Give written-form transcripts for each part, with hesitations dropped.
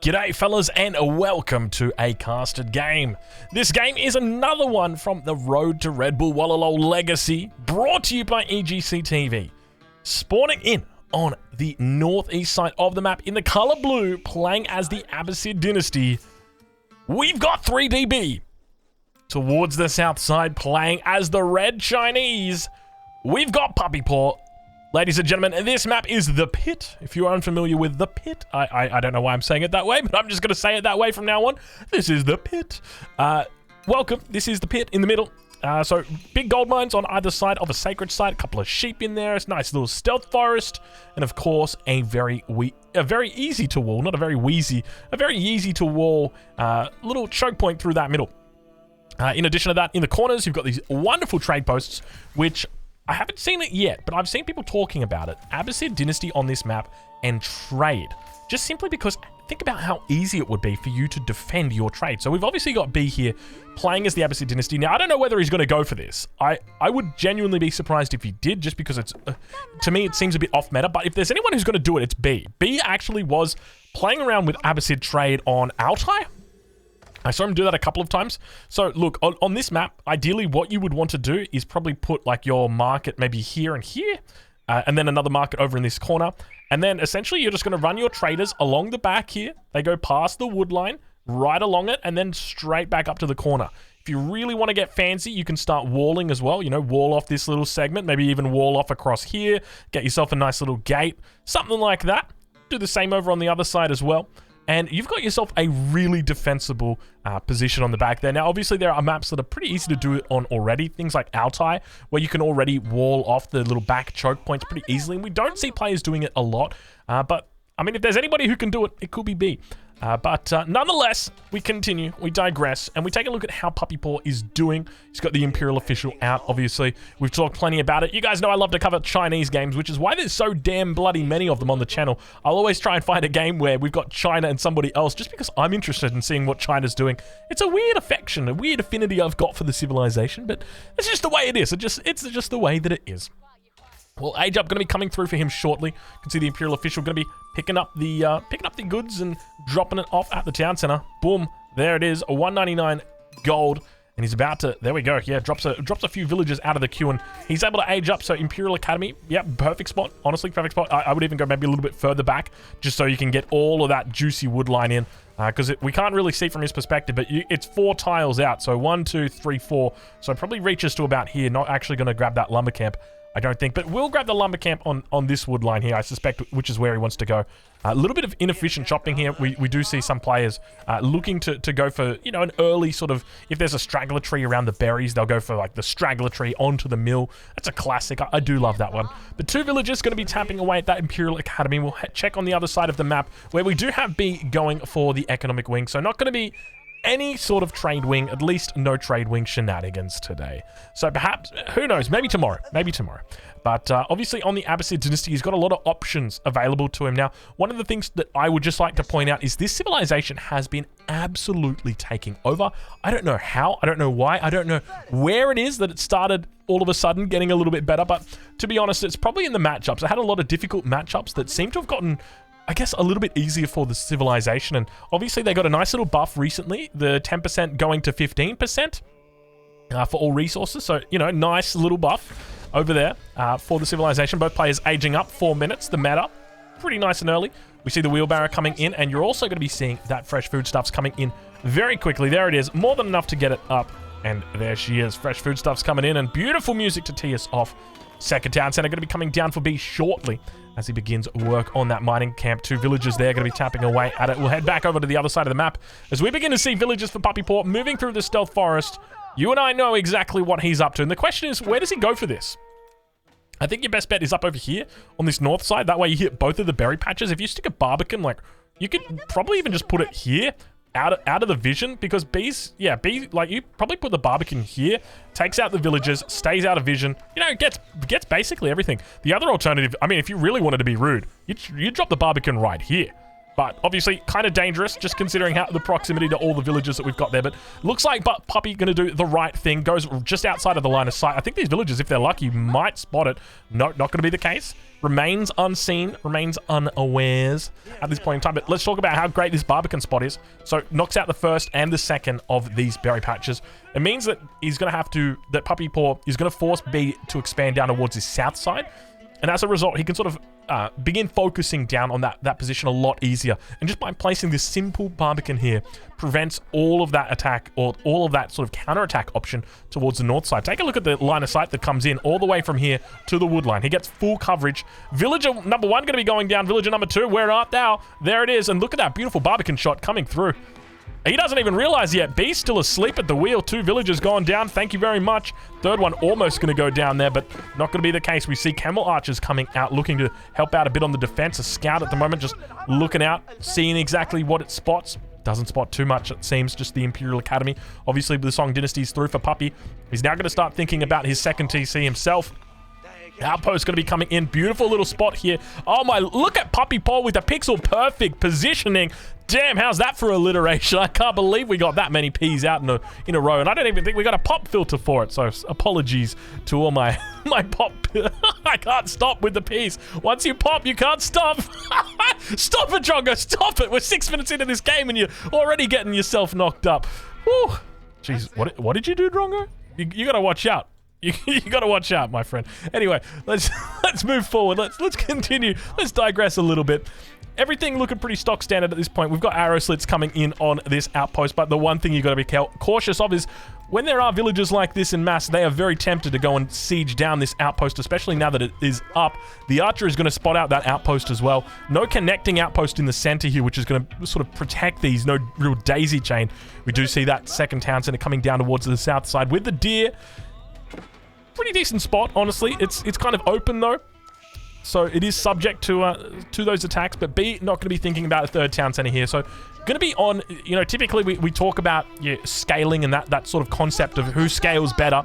G'day fellas and welcome to A Casted Game. This game is another one from the Road to Red Bull Wallalol Legacy, brought to you by EGC TV. Spawning in on the northeast side of the map in the color blue, playing as the Abbasid Dynasty, we've got 3DB. Towards the south side, playing as the Red Chinese, we've got Puppy Paw. Ladies and gentlemen, this map is The Pit. If you are unfamiliar with The Pit, I don't know why I'm saying it that way, but I'm just going to say it that way from now on. This is The Pit. Welcome. This is The Pit in the middle. So big gold mines on either side of a sacred site, a couple of sheep in there, it's a nice little stealth forest, and of course a very easy to wall, not a very wheezy, a very easy to wall little choke point through that middle. In addition to that, in the corners, you've got these wonderful trade posts, which I haven't seen it yet, but I've seen people talking about it. Abbasid Dynasty on this map and trade. Just simply because think about how easy it would be for you to defend your trade. So we've obviously got B here playing as the Abbasid Dynasty. Now, I don't know whether he's going to go for this. I would genuinely be surprised if he did, just because it's, to me, it seems a bit off meta. But if there's anyone who's going to do it, it's B. B actually was playing around with Abbasid trade on Altai. I saw him do that a couple of times. So look, on this map, ideally what you would want to do is probably put like your market maybe here and here, and then another market over in this corner. And then essentially you're just going to run your traders along the back here. They go past the wood line, right along it, and then straight back up to the corner. If you really want to get fancy, you can start walling as well. You know, wall off this little segment, maybe even wall off across here, get yourself a nice little gate, something like that. Do the same over on the other side as well. And you've got yourself a really defensible position on the back there. Now, obviously, there are maps that are pretty easy to do it on already. Things like Altai, where you can already wall off the little back choke points pretty easily. And we don't see players doing it a lot. But, I mean, if there's anybody who can do it, it could be B. But nonetheless, we continue, we digress, and we take a look at how Puppy Paw is doing. He's got the Imperial Official out, obviously. We've talked plenty about it. You guys know I love to cover Chinese games, which is why there's so damn bloody many of them on the channel. I'll always try and find a game where we've got China and somebody else, just because I'm interested in seeing what China's doing. It's a weird affection, a weird affinity I've got for the civilization, but it's just the way it is. It's just the way that it is. Well, Age Up going to be coming through for him shortly. You can see the Imperial Official going to be picking up the goods and dropping it off at the town center. Boom, there it is, a 199 gold, and he's about to. There we go. Yeah, drops a few villagers out of the queue, and he's able to age up. So Imperial Academy, yeah, perfect spot. Honestly, perfect spot. I would even go maybe a little bit further back, just so you can get all of that juicy wood line in, because we can't really see from his perspective, but it's 4 tiles out. So 1, 2, 3, 4. So it probably reaches to about here. Not actually going to grab that lumber camp, I don't think, but we'll grab the lumber camp on this wood line here, I suspect, which is where he wants to go. A little bit of inefficient chopping here. We do see some players looking to go for, you know, an early sort of, if there's a straggler tree around the berries, they'll go for like the straggler tree onto the mill. That's a classic. I do love that one. But 2 villagers going to be tapping away at that Imperial Academy. We'll check on the other side of the map, where we do have B going for the economic wing. So not going to be any sort of trade wing, at least no trade wing shenanigans today. So perhaps, who knows, maybe tomorrow. But obviously on the Abbasid Dynasty, he's got a lot of options available to him. Now, one of the things that I would just like to point out is this civilization has been absolutely taking over. I don't know how, I don't know why, I don't know where it is that it started all of a sudden getting a little bit better, but to be honest, it's probably in the matchups. I had a lot of difficult matchups that seem to have gotten, I guess, a little bit easier for the civilization, and obviously they got a nice little buff recently, the 10% going to 15% for all resources, so, you know, nice little buff over there for the civilization. Both players aging up 4 minutes, the meta, pretty nice and early. We see the wheelbarrow coming in, and you're also going to be seeing that fresh foodstuffs coming in very quickly. There it is, more than enough to get it up, and there she is, fresh foodstuffs coming in, and beautiful music to tee us off. Second town center going to be coming down for B shortly as he begins work on that mining camp. 2 villagers there going to be tapping away at it. We'll head back over to the other side of the map as we begin to see villagers for Puppy Paw moving through the stealth forest. You and I know exactly what he's up to, and the question is, where does he go for this? I think your best bet is up over here on this north side. That way you hit both of the berry patches. If you stick a barbican, like, you could probably even just put it here, out of the vision, because B's, yeah, B, like, you probably put the barbican here, takes out the villagers, stays out of vision, you know, gets basically everything. The other alternative, I mean, if you really wanted to be rude, you drop the barbican right here. But obviously, kind of dangerous, just considering how the proximity to all the villages that we've got there. But looks like Puppy going to do the right thing. Goes just outside of the line of sight. I think these villagers, if they're lucky, might spot it. No, not going to be the case. Remains unseen, remains unawares at this point in time. But let's talk about how great this Barbican spot is. So knocks out the first and the second of these berry patches. It means that he's going to have to, that Puppy Paw is going to force B to expand down towards his south side. And as a result, he can sort of begin focusing down on that position a lot easier. And just by placing this simple Barbican here, prevents all of that attack or all of that sort of counterattack option towards the north side. Take a look at the line of sight that comes in all the way from here to the wood line. He gets full coverage. Villager number 1 going to be going down. Villager number 2, where art thou? There it is. And look at that beautiful Barbican shot coming through. He doesn't even realize yet. B's still asleep at the wheel. 2 villagers gone down. Thank you very much. Third one almost going to go down there, but not going to be the case. We see Camel Archers coming out, looking to help out a bit on the defense. A scout at the moment, just looking out, seeing exactly what it spots. Doesn't spot too much, it seems, just the Imperial Academy. Obviously, the Song Dynasty's through for Puppy. He's now going to start thinking about his second TC himself. Outpost going to be coming in. Beautiful little spot here. Oh my, look at Puppy Paw with the pixel perfect positioning. Damn, how's that for alliteration? I can't believe we got that many P's out in a row. And I don't even think we got a pop filter for it. So apologies to all my pop. I can't stop with the P's. Once you pop, you can't stop. Stop it, Drongo. Stop it. We're 6 minutes into this game and you're already getting yourself knocked up. Whew. Jeez, what did you do, Drongo? You got to watch out. You got to watch out, my friend. Anyway, let's move forward. Let's continue. Let's digress a little bit. Everything looking pretty stock standard at this point. We've got arrow slits coming in on this outpost, but the one thing you got to be cautious of is when there are villagers like this in mass, they are very tempted to go and siege down this outpost, especially now that it is up. The archer is going to spot out that outpost as well. No connecting outpost in the center here, which is going to sort of protect these. No real daisy chain. We do see that second town center coming down towards the south side with the deer. Pretty decent spot, honestly. It's kind of open though, so it is subject to those attacks. But B not going to be thinking about a third town center here. So going to be on. You know, typically we talk about scaling and that sort of concept of who scales better.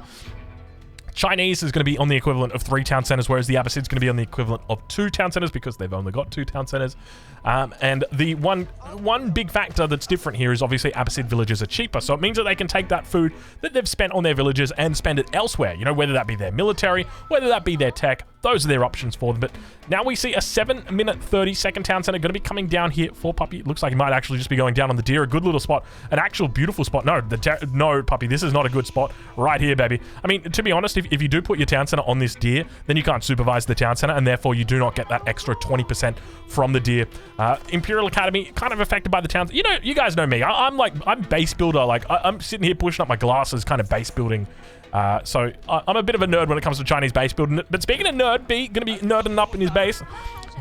Chinese is going to be on the equivalent of 3 town centers, whereas the Abbasid's going to be on the equivalent of 2 town centers because they've only got 2 town centers. And the one big factor that's different here is obviously Abbasid villages are cheaper, so it means that they can take that food that they've spent on their villages and spend it elsewhere. You know, whether that be their military, whether that be their tech, those are their options for them. But now we see a 7-minute 30-second town center going to be coming down here for Puppy. It looks like he might actually just be going down on the deer. A good little spot, an actual beautiful spot. No, Puppy, this is not a good spot right here, baby. I mean, to be honest, if you do put your town center on this deer, then you can't supervise the town center, and therefore you do not get that extra 20% from the deer. Imperial Academy kind of affected by the towns. You know, you guys know me. I'm base builder. Like I'm sitting here pushing up my glasses, kind of base building. So I'm a bit of a nerd when it comes to Chinese base building. But speaking of nerd, B going to be nerding up in his base.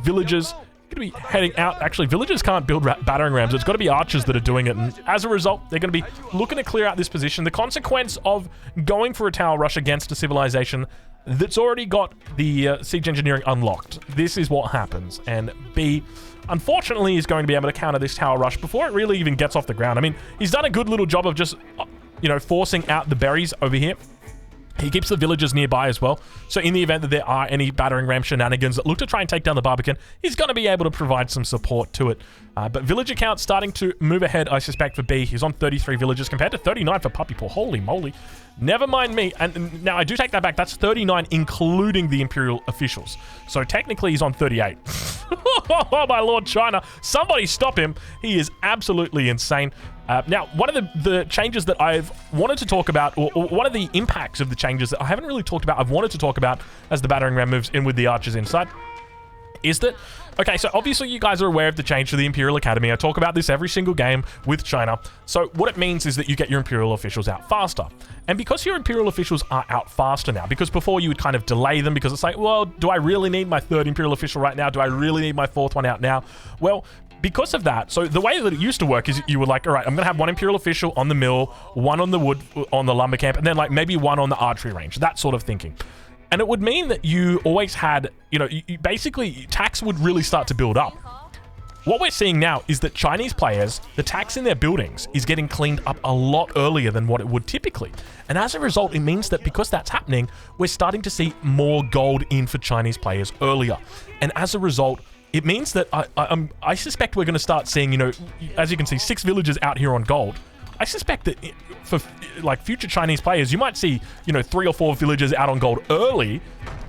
Villagers going to be heading out. Actually, villagers can't build battering rams. It's got to be archers that are doing it. And as a result, they're going to be looking to clear out this position. The consequence of going for a tower rush against a civilization that's already got the siege engineering unlocked. This is what happens. And B, unfortunately, is going to be able to counter this tower rush before it really even gets off the ground. I mean, he's done a good little job of just, you know, forcing out the berries over here. He keeps the villagers nearby as well. So in the event that there are any battering ram shenanigans that look to try and take down the Barbican, he's going to be able to provide some support to it. But villager count starting to move ahead, I suspect, for B. He's on 33 villagers compared to 39 for Puppy Paw. Holy moly. Never mind me. And now I do take that back. That's 39 including the Imperial officials. So technically he's on 38. Oh my Lord, China. Somebody stop him. He is absolutely insane. Now, one of the changes that I've wanted to talk about, or one of the impacts of the changes that I haven't really talked about, I've wanted to talk about as the battering ram moves in with the archers inside, is that, okay, so obviously you guys are aware of the change to the Imperial Academy. I talk about this every single game with China. So what it means is that you get your Imperial officials out faster. And because your Imperial officials are out faster now, because before you would kind of delay them because it's like, well, do I really need my 3rd Imperial official right now? Do I really need my 4th one out now? Well, because of that, so the way that it used to work is you were like, all right, I'm going to have 1 Imperial official on the mill, 1 on the wood, on the lumber camp, and then like maybe 1 on the archery range, that sort of thinking. And it would mean that you always had, you know, basically tax would really start to build up. What we're seeing now is that Chinese players, the tax in their buildings is getting cleaned up a lot earlier than what it would typically. And as a result, it means that because that's happening, we're starting to see more gold in for Chinese players earlier. And as a result, it means that I suspect we're going to start seeing, you know, as you can see, 6 villagers out here on gold. I suspect that for like future Chinese players, you might see, you know, 3 or 4 villagers out on gold early.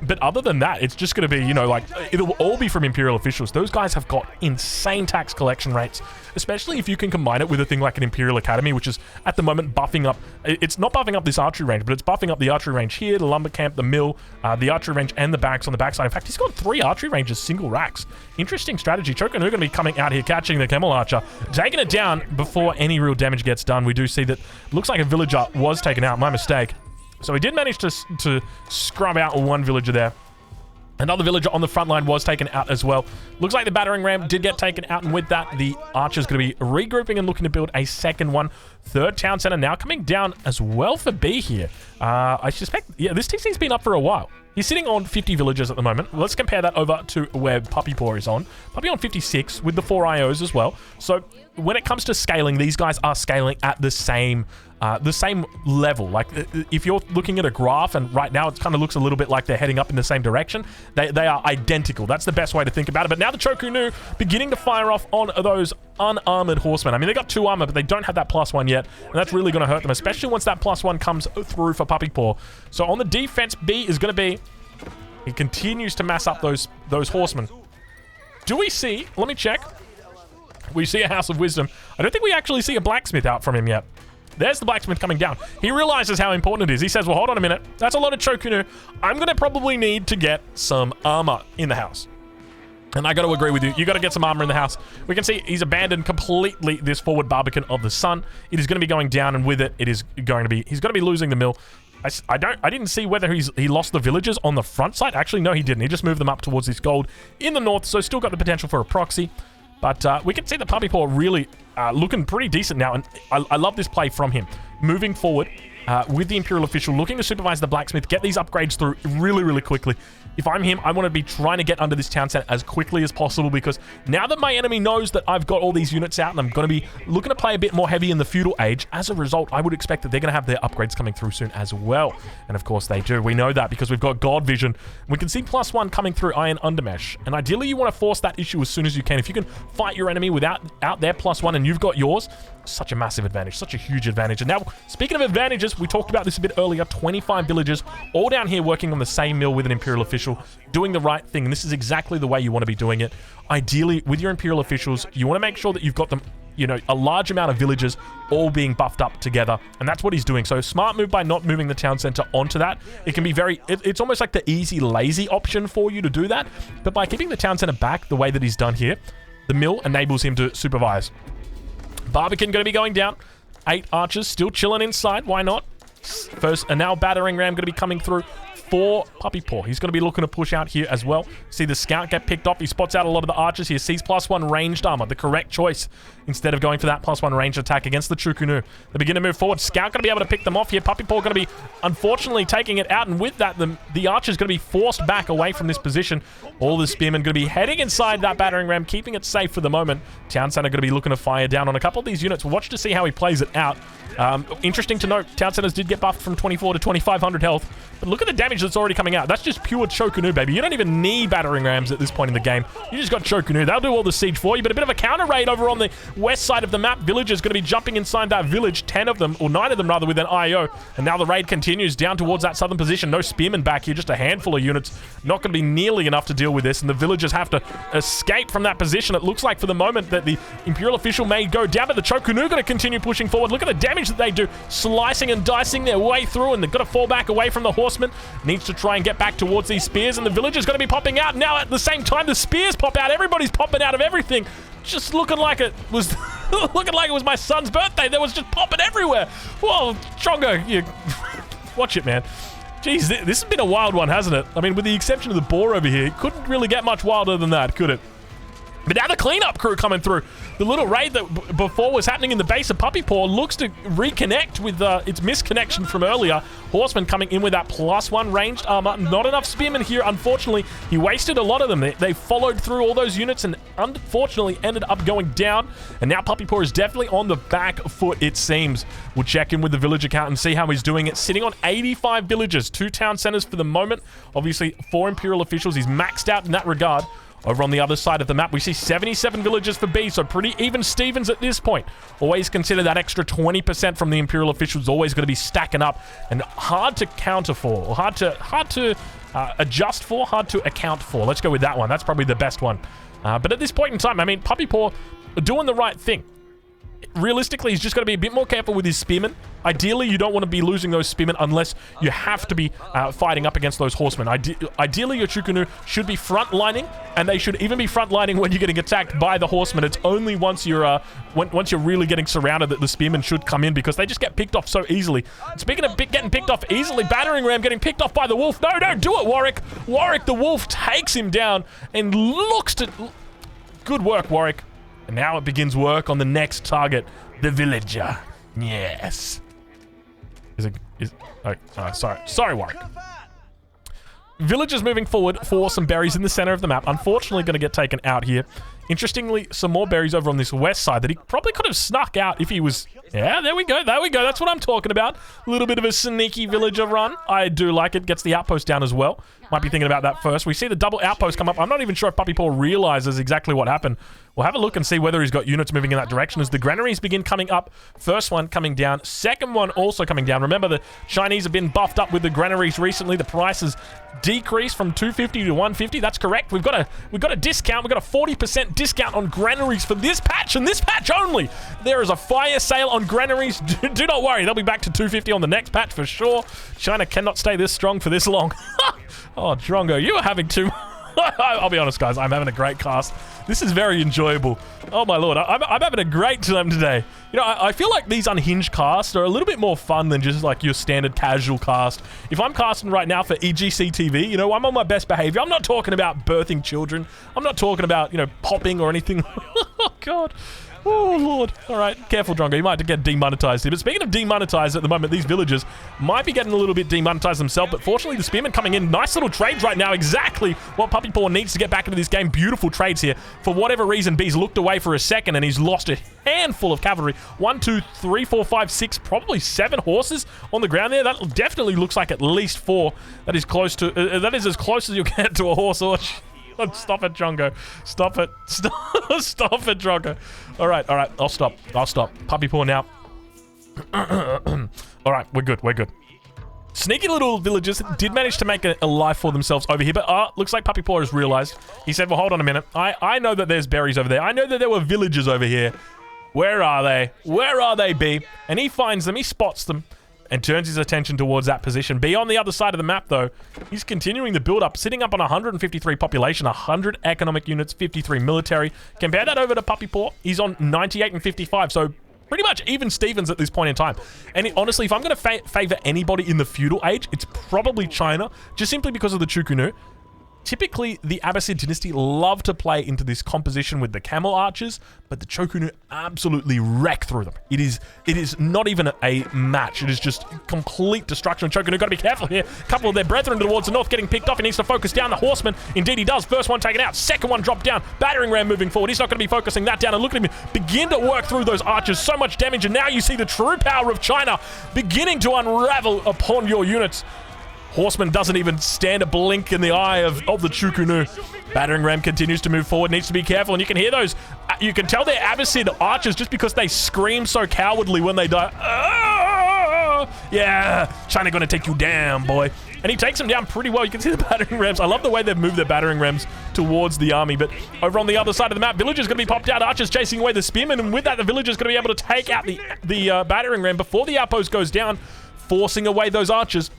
But other than that, it's just going to be, you know, like, it'll all be from Imperial officials. Those guys have got insane tax collection rates, especially if you can combine it with a thing like an Imperial Academy, which is at the moment buffing up. It's not buffing up this archery range, but it's buffing up the archery range here, the lumber camp, the mill, the archery range, and the barracks on the backside. In fact, he's got 3 archery ranges, single racks. Interesting strategy. Chokanu going to be coming out here, catching the camel archer, taking it down before any real damage gets done. We do see that looks like a villager was taken out. My mistake. So we did manage to scrub out 1 villager there. Another villager on the front line was taken out as well. Looks like the battering ram did get taken out, and with that, the archer's going to be regrouping and looking to build a second one. 3rd town center now coming down as well for B here. I suspect, yeah, this TC's been up for a while. He's sitting on 50 villagers at the moment. Let's compare that over to where Puppy Paw is on. Puppy on 56 with the 4 IOs as well. So when it comes to scaling, these guys are scaling at the same level. Like, if you're looking at a graph, and right now it kind of looks a little bit like they're heading up in the same direction, they are identical. That's the best way to think about it. But now the Chokunu beginning to fire off on those unarmored horsemen. I mean, they got 2 armor, but they don't have that +1 yet, and that's really going to hurt them, especially once that +1 comes through for Puppy Paw. So on the defense, B is going to be, he continues to mass up those horsemen. Do we see, let me check. We see a House of Wisdom. I don't think we actually see a blacksmith out from him yet. There's the blacksmith coming down. He realizes how important it is. He says, well, hold on a minute. That's a lot of Chokunu. I'm going to probably need to get some armor in the house. And I got to agree with you. You got to get some armor in the house. We can see he's abandoned completely this forward Barbican of the Sun. It is going to be going down, and with it, it is going to be, he's going to be losing the mill. I didn't see whether he lost the villagers on the front side. Actually, no, he didn't. He just moved them up towards this gold in the north, so still got the potential for a proxy. But we can see the Puppy Paw really looking pretty decent now, and I love this play from him. Moving forward with the Imperial official, looking to supervise the blacksmith, get these upgrades through really, really quickly. If I'm him, I want to be trying to get under this town center as quickly as possible, because now that my enemy knows that I've got all these units out and I'm going to be looking to play a bit more heavy in the feudal age, as a result, I would expect that they're going to have their upgrades coming through soon as well. And of course they do. We know that because we've got God Vision. We can see +1 coming through Iron Undermesh. And ideally you want to force that issue as soon as you can. If you can fight your enemy without their +1 and you've got yours, such a massive advantage, such a huge advantage. And now, speaking of advantages, we talked about this a bit earlier, 25 villagers all down here working on the same mill with an Imperial official, doing the right thing. And this is exactly the way you want to be doing it. Ideally, with your Imperial officials, you want to make sure that you've got them, you know, a large amount of villagers all being buffed up together. And that's what he's doing. So smart move by not moving the town center onto that. It can be very, it's almost like the easy, lazy option for you to do that. But by keeping the town center back the way that he's done here, the mill enables him to supervise. Barbican going to be going down. 8 archers still chilling inside. Why not? First, and now battering ram going to be coming through for Puppy Paw. He's going to be looking to push out here as well. See the scout get picked off. He spots out a lot of the archers here. Sees +1 ranged armor. The correct choice instead of going for that +1 ranged attack against the Chukunu. They begin to move forward. Scout going to be able to pick them off here. Puppy Paw going to be, unfortunately, taking it out. And with that, the archer's going to be forced back away from this position. All the spearmen going to be heading inside that battering ram, keeping it safe for the moment. Town Center going to be looking to fire down on a couple of these units. Watch to see how he plays it out. Interesting to note, Town Centers did get buffed from 24 to 2,500 health. But look at the damage that's already coming out. That's just pure Chokunu, baby. You don't even need battering rams at this point in the game. You just got Chokunu. They'll do all the siege for you. But a bit of a counter raid over on the west side of the map. Villagers going to be jumping inside that village. 10 of them, or 9 of them rather, with an IO. And now the raid continues down towards that southern position. No spearmen back here. Just a handful of units. Not going to be nearly enough to deal with this. And the villagers have to escape from that position. It looks like for the moment that the Imperial official may go down. But the Chokunu going to continue pushing forward. Look at the damage that they do. Slicing and dicing their way through. And they've got to fall back away from the horsemen. Needs to try and get back towards these spears, and the villagers going to be popping out. Now at the same time the spears pop out. Everybody's popping out of everything, just looking like it was looking like it was my son's birthday. There was just popping everywhere. Whoa, Chongo, you watch it, man. Jeez, this has been a wild one, hasn't it? I mean, with the exception of the boar over here, it couldn't really get much wilder than that, could it? But now the cleanup crew coming through. The little raid that before was happening in the base of Puppy Paw looks to reconnect with its misconnection from earlier. Horseman coming in with that +1 ranged armor. Not enough spearmen here, unfortunately. He wasted a lot of them. They followed through all those units and unfortunately ended up going down. And now Puppy Paw is definitely on the back foot, it seems. We'll check in with the village account and see how he's doing it. Sitting on 85 villagers, 2 town centers for the moment. Obviously, 4 Imperial officials. He's maxed out in that regard. Over on the other side of the map, we see 77 villagers for B, so pretty even Stevens at this point. Always consider that extra 20% from the Imperial officials always going to be stacking up and hard to counter for, or hard to adjust for, hard to account for. Let's go with that one. That's probably the best one. But at this point in time, I mean, Puppy Paw are doing the right thing. Realistically, he's just got to be a bit more careful with his spearmen. Ideally, you don't want to be losing those spearmen unless you have to be fighting up against those horsemen. Ideally, your Chukunu should be front-lining, and they should even be front-lining when you're getting attacked by the horsemen. It's only once you're once you're really getting surrounded that the spearmen should come in, because they just get picked off so easily. And speaking of getting picked off easily, Battering Ram getting picked off by the wolf. No, don't do it, Warwick. Warwick, the wolf, takes him down and looks to... Good work, Warwick. And now it begins work on the next target, the villager. Yes. Sorry, Warwick. Villagers moving forward for some berries in the center of the map. Unfortunately, going to get taken out here. Interestingly, some more berries over on this west side that he probably could have snuck out if he was... Yeah, there we go. There we go. That's what I'm talking about. A little bit of a sneaky villager run. I do like it. Gets the outpost down as well. Might be thinking about that first. We see the double outpost come up. I'm not even sure if Puppy Paw realizes exactly what happened. We'll have a look and see whether he's got units moving in that direction as the granaries begin coming up. First one coming down. Second one also coming down. Remember, the Chinese have been buffed up with the granaries recently. The prices decreased from 250 to 150. That's correct. We've got a discount. We've got a 40% discount on granaries for this patch, and this patch only. There is a fire sale on granaries. Do not worry. They'll be back to 250 on the next patch for sure. China cannot stay this strong for this long. Oh, Drongo, you are having too... I'll be honest, guys. I'm having a great cast. This is very enjoyable. Oh, my lord. I'm having a great time today. You know, I feel like these unhinged casts are a little bit more fun than just like your standard casual cast. If I'm casting right now for EGC TV, you know, I'm on my best behavior. I'm not talking about birthing children. I'm not talking about, you know, popping or anything. Oh, God. Oh, Lord. All right. Careful, Drongo. You might get demonetized here. But speaking of demonetized at the moment, these villagers might be getting a little bit demonetized themselves. But fortunately, the spearmen coming in. Nice little trades right now. Exactly what Puppy Paw needs to get back into this game. Beautiful trades here. For whatever reason, B's looked away for a second and he's lost a handful of cavalry. 1, 2, 3, 4, 5, 6, probably 7 horses on the ground there. That definitely looks like at least 4. That is close to... that is as close as you'll get to a horse orch. Stop it, Drongo. Stop it. Stop it, Drongo. All right. I'll stop. Puppy Paw now. All right, we're good. Sneaky little villagers did manage to make a life for themselves over here, but looks like Puppy Paw has realized. He said, well, hold on a minute. I know that there's berries over there. I know that there were villagers over here. Where are they? Where are they, B? And he finds them. He spots them. And turns his attention towards that position. B on the other side of the map, though, he's continuing the build-up, sitting up on 153 population, 100 economic units, 53 military. Compare that over to Puppy Paw. He's on 98 and 55, so pretty much even Stevens at this point in time. And honestly, if I'm going to favor anybody in the feudal age, it's probably China, just simply because of the Chukunu. Typically, the Abbasid dynasty love to play into this composition with the camel archers, but the Chokunu absolutely wreck through them. It is not even a match. It is just complete destruction. Chokunu got to be careful here. A couple of their brethren towards the north getting picked off. He needs to focus down the horseman. Indeed, he does. First one taken out. Second one dropped down. Battering ram moving forward. He's not going to be focusing that down. And look at him begin to work through those archers. So much damage. And now you see the true power of China beginning to unravel upon your units. Horseman doesn't even stand a blink in the eye of the Chukunu. Battering ram continues to move forward, needs to be careful, and you can hear those. You can tell they're Abbasid archers just because they scream so cowardly when they die. Yeah, China gonna take you down, boy. And he takes them down pretty well. You can see the battering rams. I love the way they've moved their battering rams towards the army. But over on the other side of the map, villagers going to be popped out. Archers chasing away the spearmen. And with that, the villagers going to be able to take out the battering ram before the outpost goes down, forcing away those archers.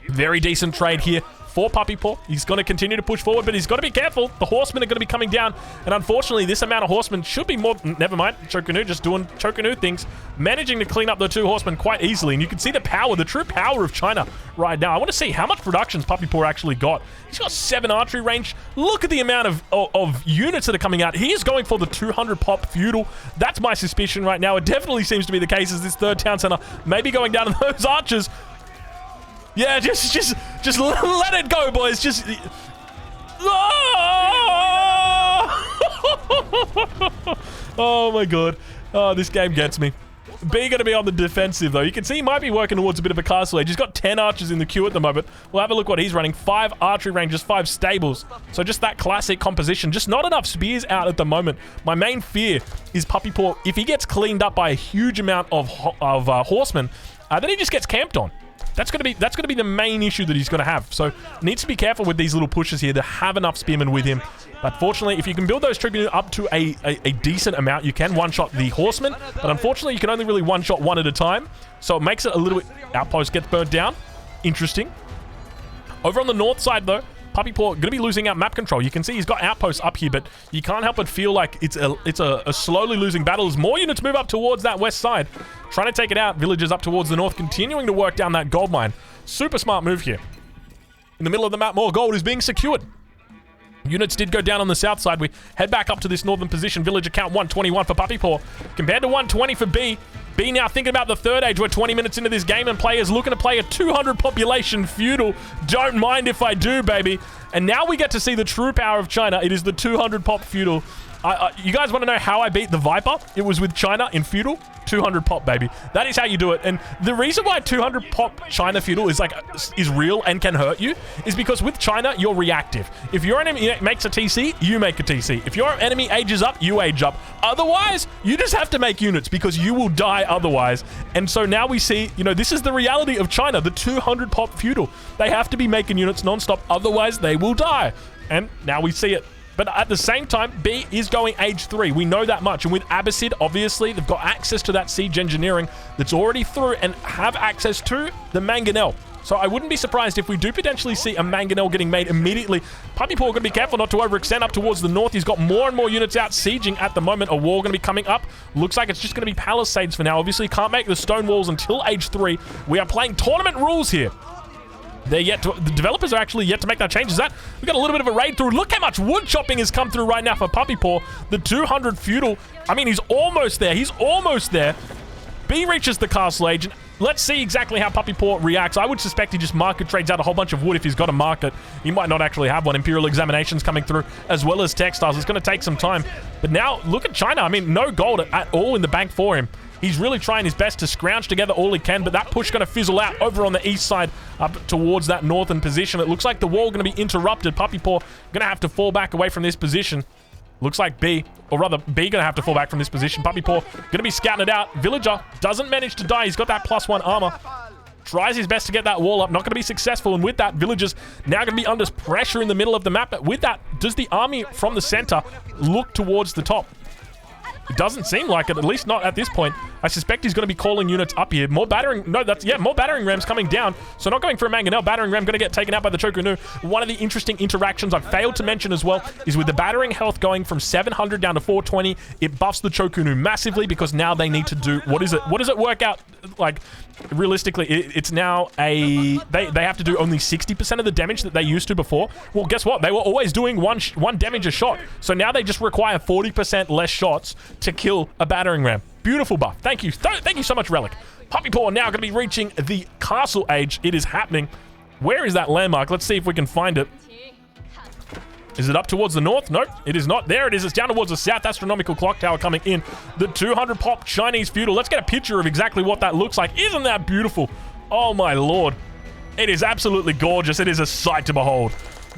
Very decent trade here for Puppy Paw. He's going to continue to push forward, but he's got to be careful. The horsemen are going to be coming down, and unfortunately, this amount of horsemen should be more... Never mind. Chokunu just doing Chokunu things, managing to clean up the 2 horsemen quite easily, and you can see the power, the true power of China right now. I want to see how much productions Puppy Paw actually got. He's got 7 archery range. Look at the amount of units that are coming out. He is going for the 200 pop feudal. That's my suspicion right now. It definitely seems to be the case as this 3rd town center may be going down to those archers. Yeah, just let it go, boys. Just... Oh my god. Oh, this game gets me. B going to be on the defensive, though. You can see he might be working towards a bit of a castle age. He's got 10 archers in the queue at the moment. We'll have a look what he's running. 5 archery ranges, 5 stables. So just that classic composition. Just not enough spears out at the moment. My main fear is Puppy Paw, if he gets cleaned up by a huge amount of horsemen, then he just gets camped on. That's gonna be the main issue that he's gonna have. So needs to be careful with these little pushes here to have enough spearmen with him. But fortunately, if you can build those tribune up to a decent amount, you can one-shot the horsemen. But unfortunately, you can only really one-shot one at a time. So it makes it a little bit... Outpost gets burnt down. Interesting. Over on the north side, though, Puppy Paw going to be losing out map control. You can see he's got outposts up here, but you can't help but feel like it's a slowly losing battle as more units move up towards that west side. Trying to take it out. Villagers up towards the north, continuing to work down that gold mine. Super smart move here. In the middle of the map, more gold is being secured. Units did go down on the south side. We head back up to this northern position. Villager count 121 for Puppy Paw, compared to 120 for B. B now thinking about the third age. We're 20 minutes into this game and players looking to play a 200 population feudal. Don't mind if I do, baby. And now we get to see the true power of China. It is the 200 pop feudal. You guys want to know how I beat the Viper? It was with China in feudal. 200 pop, baby. That is how you do it. And the reason why 200 pop China feudal is real and can hurt you is because with China, you're reactive. If your enemy makes a TC, you make a TC. If your enemy ages up, you age up. Otherwise, you just have to make units because you will die otherwise. And so now we see, you know, this is the reality of China, the 200 pop feudal. They have to be making units non-stop, otherwise they will die. And now we see it. But at the same time, B is going age 3. We know that much. And with Abbasid, obviously, they've got access to that siege engineering that's already through and have access to the mangonel. So I wouldn't be surprised if we do potentially see a mangonel getting made immediately. Puppy Paw going to be careful not to overextend up towards the north. He's got more and more units out sieging at the moment. A wall going to be coming up. Looks like it's just going to be palisades for now. Obviously, can't make the stone walls until age 3. We are playing tournament rules here. The developers are actually yet to make that change. Is that we got a little bit of a raid through? Look how much wood chopping has come through right now for Puppy Paw. The 200 feudal. I mean, he's almost there. He's almost there. B reaches the castle age. Let's see exactly how Puppy Paw reacts. I would suspect he just market trades out a whole bunch of wood if he's got a market. He might not actually have one. Imperial examinations coming through as well as textiles. It's going to take some time. But now look at China. I mean, no gold at all in the bank for him. He's really trying his best to scrounge together all he can, but that push going to fizzle out over on the east side up towards that northern position. It looks like the wall going to be interrupted. Puppy Paw going to have to fall back away from this position. Looks like B, or rather B going to have to fall back from this position. Puppy Paw going to be scouting it out. Villager doesn't manage to die. He's got that +1 armor. Tries his best to get that wall up. Not going to be successful. And with that, Villagers now going to be under pressure in the middle of the map. But with that, does the army from the center look towards the top? It doesn't seem like it, at least not at this point. I suspect he's going to be calling units up here. More battering... No, that's... Yeah, more battering rams coming down. So not going for a mangonel. Battering ram going to get taken out by the Chokunu. One of the interesting interactions I failed to mention as well is with the battering health going from 700 down to 420, it buffs the Chokunu massively because now they need to do... What is it? What does it work out? Like, realistically, it's now a... They have to do only 60% of the damage that they used to before. Well, guess what? They were always doing one damage a shot. So now they just require 40% less shots to kill a battering ram. Beautiful buff. Thank you. Thank you so much, Relic. Puppy Paw now going to be reaching the castle age. It is happening. Where is that landmark? Let's see if we can find it. Is it up towards the north? Nope, it is not. There it is. It's down towards the south. Astronomical clock tower coming in. The 200 pop Chinese feudal. Let's get a picture of exactly what that looks like. Isn't that beautiful? Oh my lord. It is absolutely gorgeous. It is a sight to behold.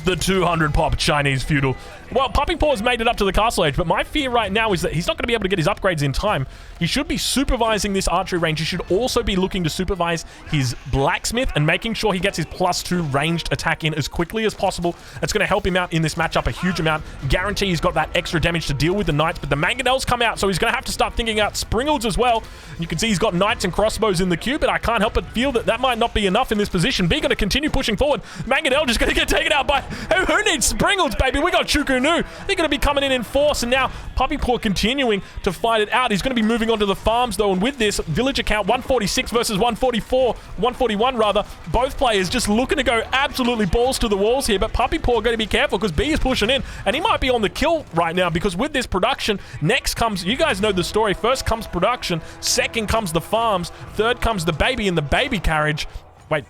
The 200 pop Chinese feudal. Well, Puppy Paw's made it up to the castle age, but my fear right now is that he's not going to be able to get his upgrades in time. He should be supervising this archery range. He should also be looking to supervise his blacksmith and making sure he gets his +2 ranged attack in as quickly as possible. That's going to help him out in this matchup a huge amount. Guarantee he's got that extra damage to deal with the knights, but the mangonels come out, so he's going to have to start thinking out springles as well. You can see he's got knights and crossbows in the queue, but I can't help but feel that that might not be enough in this position. B going to continue pushing forward. Mangonel just going to get taken out by... Who needs springles, baby? We got Chukunu. They're going to be coming in force, and now Puppy Paw continuing to fight it out. He's going to be moving on to the farms, though, and with this, villager count 146 versus 141 rather. Both players just looking to go absolutely balls to the walls here, but Puppy Paw going to be careful because B is pushing in, and he might be on the kill right now because with this production, next comes, you guys know the story, first comes production, second comes the farms, third comes the baby in the baby carriage. Wait.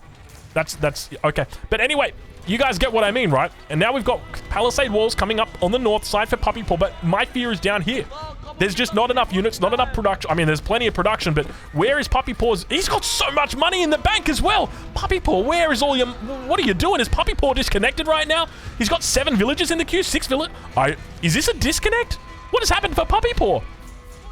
That's okay. But anyway, you guys get what I mean, right? And now we've got palisade walls coming up on the north side for Puppy Paw, but my fear is down here. There's just not enough units, not enough production. I mean, there's plenty of production, but where is Puppy Paw's? He's got so much money in the bank as well. Puppy Paw, where is all your... What are you doing? Is Puppy Paw disconnected right now? He's got 7 villages in the queue, 6 village... Is this a disconnect? What has happened for Puppy Paw?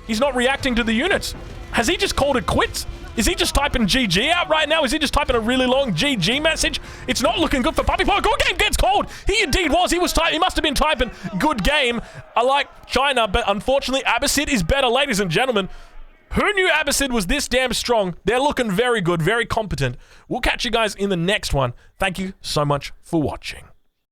He's not reacting to the units. Has he just called it quits? Is he just typing GG out right now? Is he just typing a really long GG message? It's not looking good for Puppy Paw. Good game gets called. He indeed was. He must have been typing good game. I like China, but unfortunately, Abbasid is better, ladies and gentlemen. Who knew Abbasid was this damn strong? They're looking very good, very competent. We'll catch you guys in the next one. Thank you so much for watching.